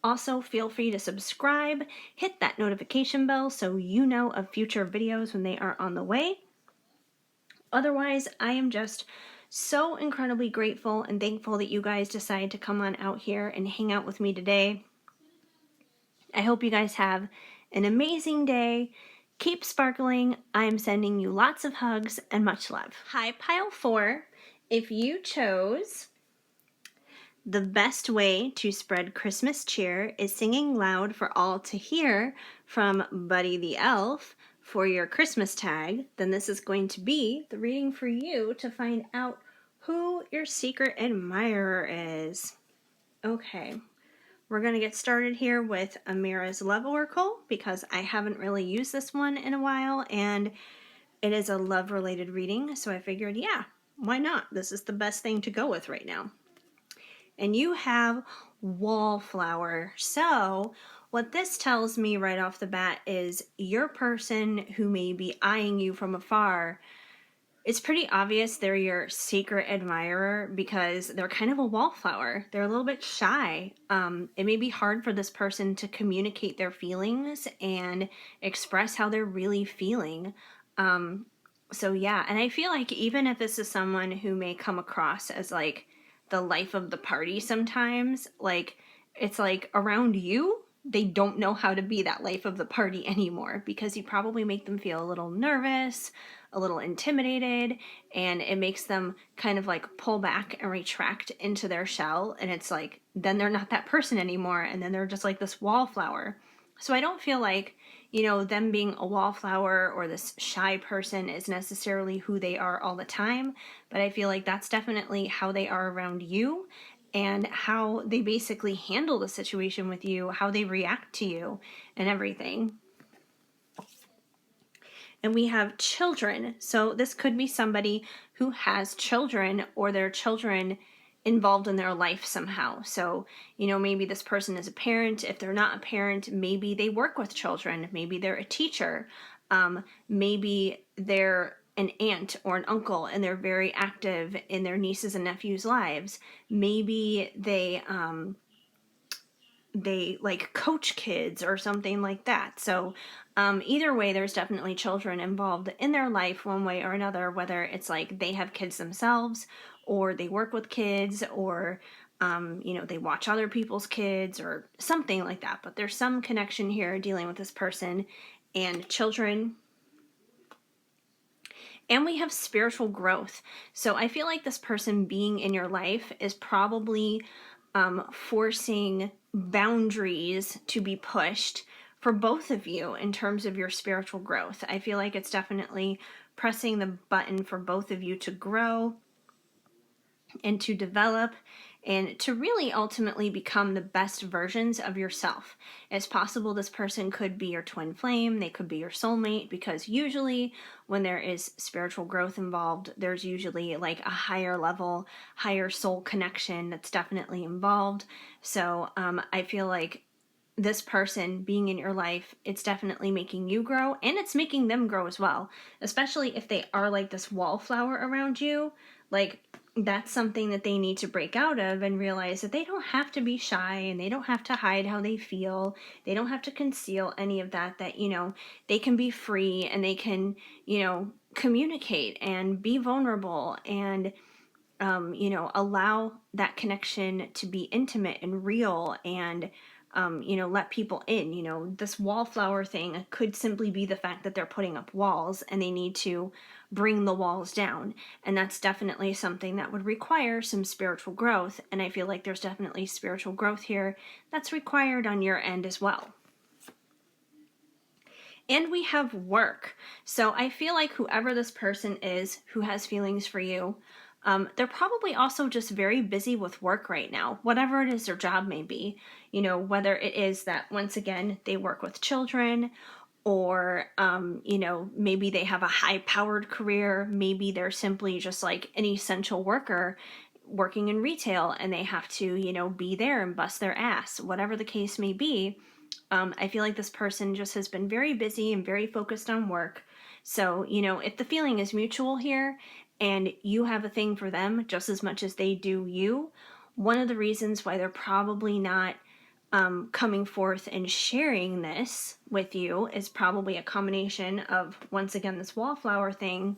[SPEAKER 1] Also, feel free to subscribe, hit that notification bell so you know of future videos when they are on the way. Otherwise, I am just so incredibly grateful and thankful that you guys decided to come on out here and hang out with me today. I hope you guys have an amazing day. Keep sparkling. I am sending you lots of hugs and much love. Hi, Pile 4. If you chose the best way to spread Christmas cheer is singing loud for all to hear from Buddy the Elf for your Christmas tag, then this is going to be the reading for you to find out who your secret admirer is. Okay. We're going to get started here with Amira's Love Oracle, because I haven't really used this one in a while, and it is a love-related reading, so I figured, yeah, why not? This is the best thing to go with right now. And you have Wallflower. So what this tells me right off the bat is your person who may be eyeing you from afar, it's pretty obvious they're your secret admirer, because they're kind of a wallflower. They're a little bit shy. It may be hard for this person to communicate their feelings and express how they're really feeling. So yeah, and I feel like even if this is someone who may come across as like the life of the party sometimes, like it's like around you, they don't know how to be that life of the party anymore, because you probably make them feel a little nervous, a little intimidated, and it makes them kind of like pull back and retract into their shell, and it's like then they're not that person anymore, and then they're just like this wallflower. So I don't feel like, them being a wallflower or this shy person is necessarily who they are all the time, but I feel like that's definitely how they are around you. and how they basically handle the situation with you, how they react to you, and everything. And we have children. So this could be somebody who has children or their children involved in their life somehow. So, maybe this person is a parent. If they're not a parent, maybe they work with children. Maybe they're a teacher. Maybe they're an aunt or an uncle and they're very active in their nieces and nephews' lives. Maybe they like coach kids or something like that. So either way, there's definitely children involved in their life one way or another, whether it's like they have kids themselves or they work with kids or they watch other people's kids or something like that. But there's some connection here dealing with this person and children. And we have spiritual growth. So I feel like this person being in your life is probably forcing boundaries to be pushed for both of you in terms of your spiritual growth. I feel like it's definitely pressing the button for both of you to grow and to develop and to really ultimately become the best versions of yourself. It's possible this person could be your twin flame, they could be your soulmate, because usually when there is spiritual growth involved, there's usually like a higher level, higher soul connection that's definitely involved. So I feel like this person being in your life, it's definitely making you grow and it's making them grow as well, especially if they are like this wallflower around you. Like, that's something that they need to break out of and realize that they don't have to be shy and they don't have to hide how they feel. They don't have to conceal any of that, they can be free and they can, communicate and be vulnerable and, allow that connection to be intimate and real and, let people in. This wallflower thing could simply be the fact that they're putting up walls and they need to bring the walls down. And that's definitely something that would require some spiritual growth. And I feel like there's definitely spiritual growth here that's required on your end as well. And we have work. So I feel like whoever this person is who has feelings for you, they're probably also just very busy with work right now, whatever it is their job may be. Whether it is that, once again, they work with children, or, maybe they have a high-powered career. Maybe they're simply just like an essential worker working in retail and they have to, be there and bust their ass. Whatever the case may be, I feel like this person just has been very busy and very focused on work. So, if the feeling is mutual here and you have a thing for them just as much as they do you, one of the reasons why they're probably not coming forth and sharing this with you is probably a combination of, once again, this wallflower thing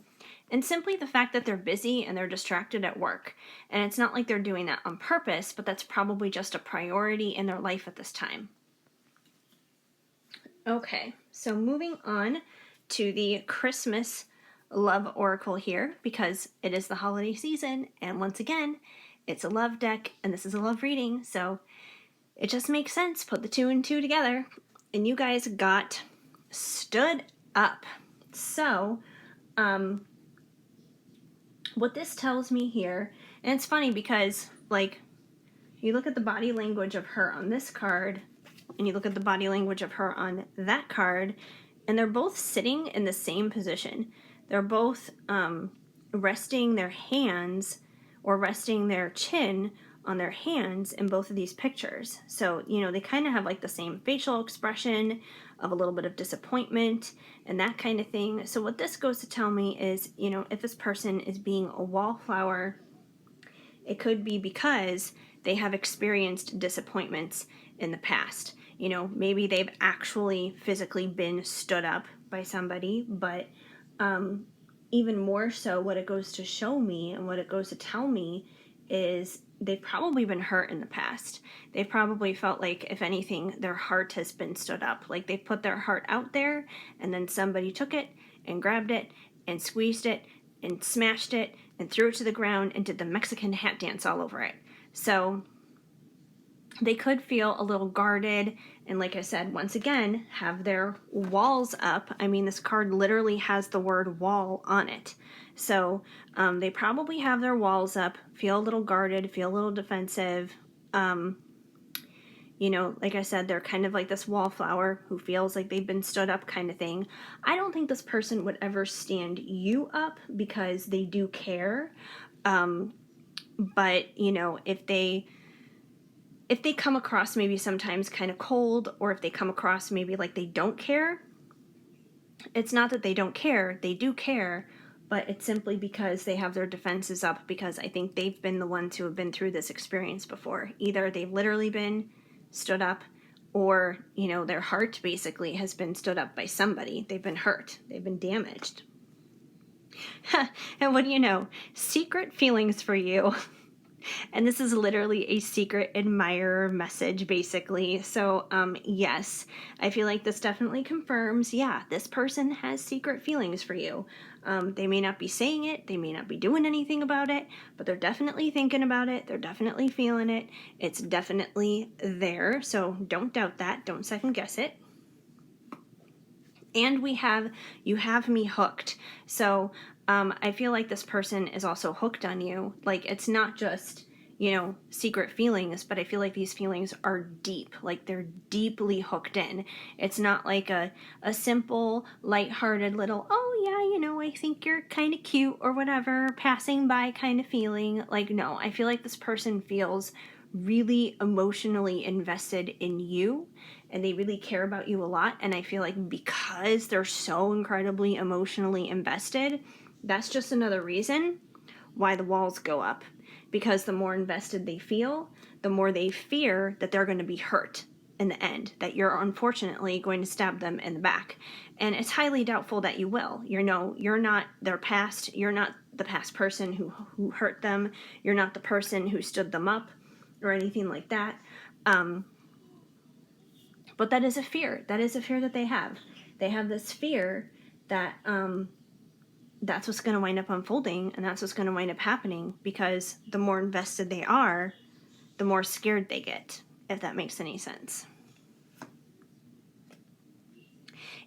[SPEAKER 1] and simply the fact that they're busy and they're distracted at work. And it's not like they're doing that on purpose, but that's probably just a priority in their life at this time. Okay, so moving on to the Christmas love oracle here, because it is the holiday season, and once again, it's a love deck, and this is a love reading, so it just makes sense. Put the 2 and 2 together, and you guys got stood up. So, what this tells me here, and it's funny because, like, you look at the body language of her on this card, and you look at the body language of her on that card, and they're both sitting in the same position. They're both resting their hands or resting their chin on their hands in both of these pictures. So, they kind of have like the same facial expression of a little bit of disappointment and that kind of thing. So what this goes to tell me is, if this person is being a wallflower, it could be because they have experienced disappointments in the past. Maybe they've actually physically been stood up by somebody, but even more so, what it goes to show me and what it goes to tell me is they've probably been hurt in the past. They've probably felt like, if anything, their heart has been stood up. Like they put their heart out there and then somebody took it and grabbed it and squeezed it and smashed it and threw it to the ground and did the Mexican hat dance all over it. So they could feel a little guarded and, like I said, once again, have their walls up. I mean, this card literally has the word wall on it. So they probably have their walls up, feel a little guarded, feel a little defensive. Like I said, they're kind of like this wallflower who feels like they've been stood up kind of thing. I don't think this person would ever stand you up because they do care. But, if they come across maybe sometimes kind of cold, or if they come across maybe like they don't care, it's not that they don't care, they do care, but it's simply because they have their defenses up, because I think they've been the ones who have been through this experience before. Either they've literally been stood up, or, their heart basically has been stood up by somebody. They've been hurt, they've been damaged. And what do you know? Secret feelings for you. And this is literally a secret admirer message, basically. So, yes, I feel like this definitely confirms, yeah, this person has secret feelings for you. They may not be saying it, they may not be doing anything about it, but they're definitely thinking about it, they're definitely feeling it, it's definitely there. So don't doubt that, don't second guess it. And you have me hooked. So I feel like this person is also hooked on you. Like, it's not just, secret feelings, but I feel like these feelings are deep. Like, they're deeply hooked in. It's not like a simple, lighthearted little, oh yeah, I think you're kind of cute or whatever, passing by kind of feeling. Like, no, I feel like this person feels really emotionally invested in you, and they really care about you a lot. And I feel like because they're so incredibly emotionally invested, that's just another reason why the walls go up. Because the more invested they feel, the more they fear that they're going to be hurt in the end, that you're unfortunately going to stab them in the back. And it's highly doubtful that you will. You're not their past. You're not the past person who hurt them. You're not the person who stood them up or anything like that. But that is a fear. That is a fear that they have. They have this fear that that's what's going to wind up unfolding, and that's what's going to wind up happening, because the more invested they are, the more scared they get, if that makes any sense.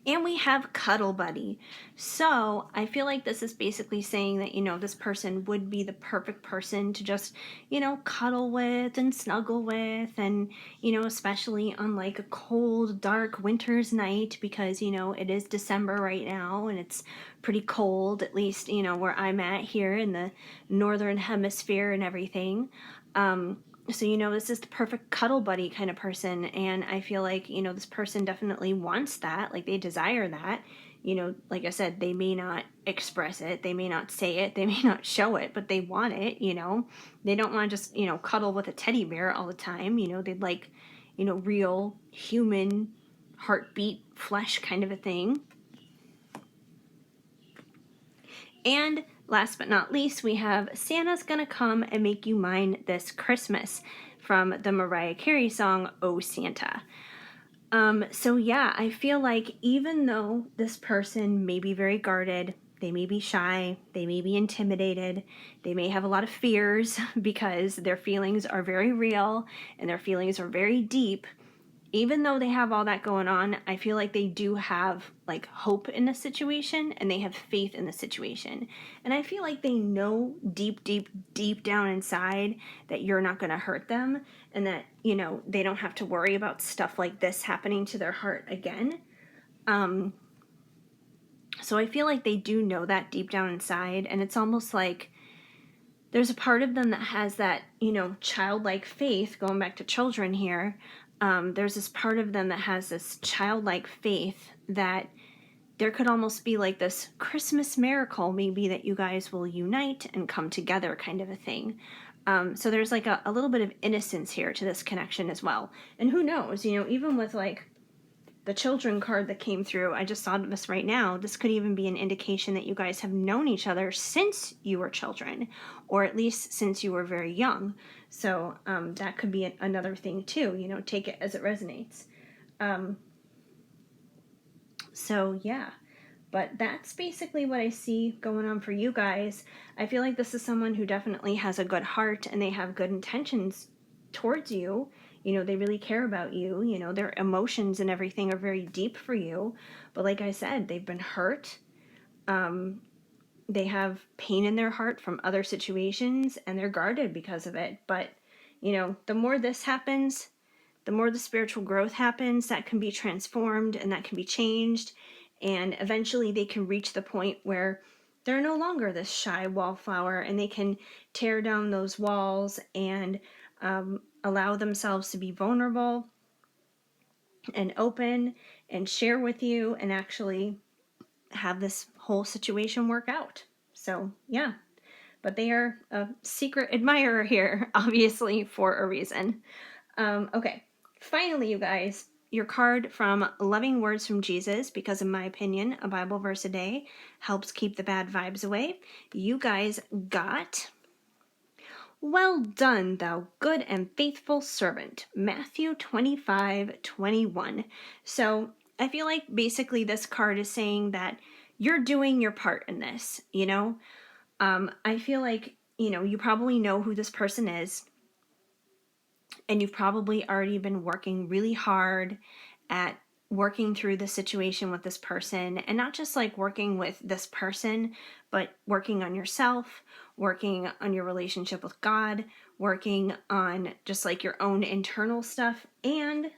[SPEAKER 1] And we have cuddle buddy. So I feel like this is basically saying that, this person would be the perfect person to just, cuddle with and snuggle with. And, especially on like a cold, dark winter's night, because, it is December right now and it's pretty cold, at least, where I'm at here in the northern hemisphere and everything. So, this is the perfect cuddle buddy kind of person. And I feel like, this person definitely wants that. Like, they desire that. Like I said, they may not express it. They may not say it. They may not show it, but they want it, They don't want to just, cuddle with a teddy bear all the time. They'd like, real human heartbeat flesh kind of a thing. And last but not least, we have Santa's Gonna Come and Make You Mine This Christmas from the Mariah Carey song, Oh Santa. So yeah, I feel like even though this person may be very guarded, they may be shy, they may be intimidated, they may have a lot of fears because their feelings are very real and their feelings are very deep, even though they have all that going on, I feel like they do have like hope in the situation, and they have faith in the situation. And I feel like they know deep, deep, deep down inside that you're not going to hurt them, and that, they don't have to worry about stuff like this happening to their heart again. So I feel like they do know that deep down inside, and it's almost like there's a part of them that has that, childlike faith, going back to children here. There's this part of them that has this childlike faith that there could almost be like this Christmas miracle, maybe, that you guys will unite and come together kind of a thing. So there's like a little bit of innocence here to this connection as well. And who knows, even with like the children card that came through, I just thought of this right now, this could even be an indication that you guys have known each other since you were children, or at least since you were very young. So that could be another thing too, take it as it resonates. So yeah, but that's basically what I see going on for you guys. I feel like this is someone who definitely has a good heart, and they have good intentions towards you. They really care about you. Their emotions and everything are very deep for you. But like I said, they've been hurt. they have pain in their heart from other situations and they're guarded because of it. But, the more this happens, the more the spiritual growth happens, that can be transformed and that can be changed. And eventually they can reach the point where they're no longer this shy wallflower and they can tear down those walls and allow themselves to be vulnerable and open and share with you and actually have this whole situation work out. So, yeah. But they are a secret admirer here, obviously, for a reason. Okay. Finally, you guys, your card from Loving Words from Jesus, because in my opinion, a Bible verse a day helps keep the bad vibes away. You guys got, "Well done, thou good and faithful servant." Matthew 25:21. So I feel like basically this card is saying that you're doing your part in this, I feel like, you probably know who this person is, and you've probably already been working really hard at working through the situation with this person, and not just like working with this person, but working on yourself, working on your relationship with God, working on just like your own internal stuff and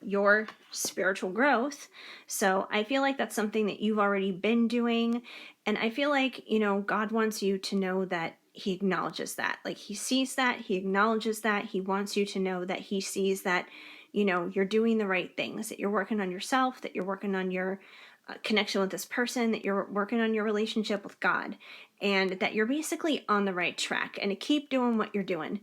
[SPEAKER 1] your spiritual growth. So I feel like that's something that you've already been doing. And I feel like, God wants you to know that he acknowledges that. Like he sees that, he acknowledges that. He wants you to know that he sees that, you're doing the right things, that you're working on yourself, that you're working on your connection with this person, that you're working on your relationship with God, and that you're basically on the right track, and to keep doing what you're doing.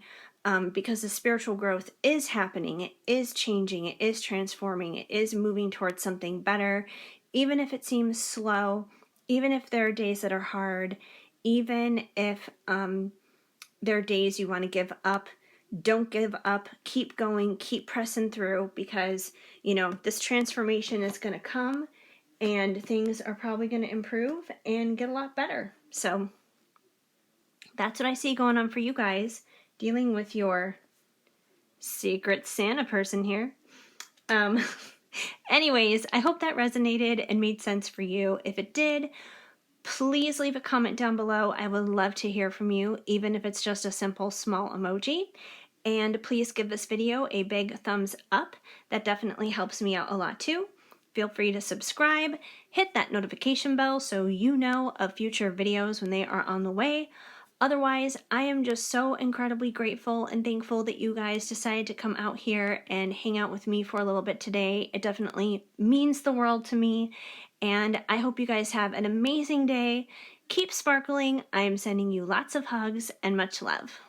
[SPEAKER 1] Because the spiritual growth is happening, it is changing, it is transforming, it is moving towards something better, even if it seems slow, even if there are days that are hard, even if there are days you want to give up. Don't give up. Keep going, keep pressing through, because, this transformation is going to come and things are probably going to improve and get a lot better. So that's what I see going on for you guys, dealing with your secret Santa person here. Anyways, I hope that resonated and made sense for you. If it did, please leave a comment down below. I would love to hear from you, even if it's just a simple small emoji. And please give this video a big thumbs up. That definitely helps me out a lot too. Feel free to subscribe, hit that notification bell so you know of future videos when they are on the way. Otherwise, I am just so incredibly grateful and thankful that you guys decided to come out here and hang out with me for a little bit today. It definitely means the world to me, and I hope you guys have an amazing day. Keep sparkling. I am sending you lots of hugs and much love.